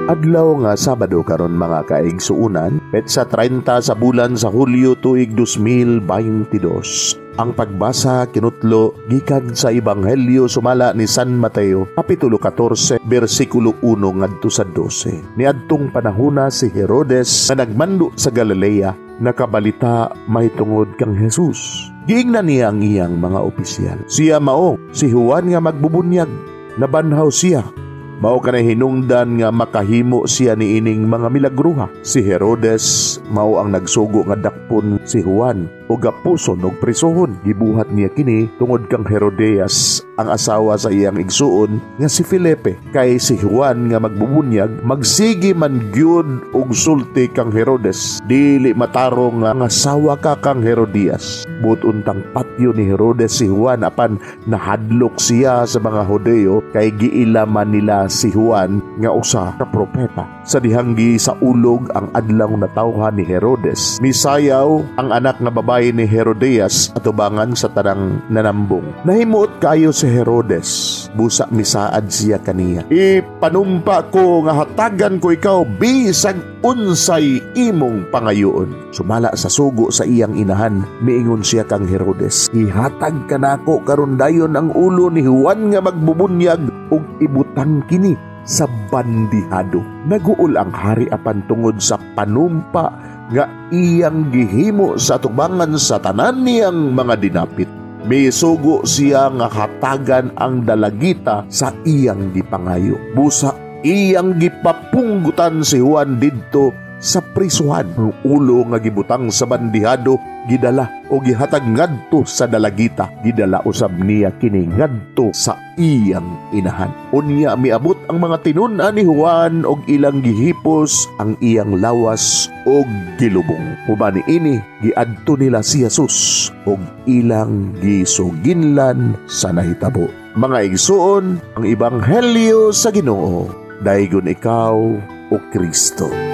Adlaw nga Sabado karon mga kaigsuunan, petsa 30 sa bulan sa Hulyo tuig 2022. Ang pagbasa kinutlo gikan sa Ebanghelyo sumala ni San Mateo, kapitulo 14, bersikulo 1 ngadto sa 12. Niadtong panahona si Herodes na nagmando sa Galilea, nakabalita mahitungod kang Jesus. Giingnan niya ang iyang mga opisyal. Siya mao si Juan nga magbubunyag, nabanhaw siya. Mao kanay hinungdan nga makahimo siya ni ining mga milagruha. Si Herodes mao ang nagsugo nga dakpon si Juan o gapuson og prisohon. Gibuhat niya kini tungod kang Herodias ang asawa sa iyang igsuon nga si Felipe. Kay si Juan nga magbubunyag magsigi man gyud og sulti kang Herodes, dili matarong nga asawa ka kang Herodias. But untang patyo ni Herodes si Juan apan nahadlok siya sa mga Hudeo kay giilaman nila si Juan nga usa ka propeta. Sa dihanggi sa ulog ang adlaw na tawhan ni Herodes, misayaw ang anak nga babae ni Herodias atubangan sa tanang nanambong. Nahimuot kayo si Herodes, busa misaad siya kaniya. Ipanumpa ko nga hatagan ko ikaw bisag unsay imong pangayoon. Sumala sa sugo sa iyang inahan, miingon siya kang Herodes, ihatag ka nako karon dayon ang ulo ni Juan nga magbubunyag ug ibutang kini sa bandihado. Naguol ang hari apan tungod sa panumpa nga iyang gihimo sa atubangan sa tanan niyang mga dinapit. Misugo siya nga hatagan ang dalagita sa iyang gipangayo. Busa iyang gipapunggutan si Juan didto sa prisuhan. Ang ulo nga gibutang sa bandihado gidala o gihatag ngadto sa dalagita. Gidala usab niya kini ngadto sa iyang inahan. Unya miabot ang mga tinun-an ni Juan og ilang gihipos ang iyang lawas og gilubong. Ubani ini giadto nila si Jesus og ilang gisuginlan sa nahitabo. Mga igsuon, ang Ebanghelyo sa Ginoo. Daygon ikaw o Kristo.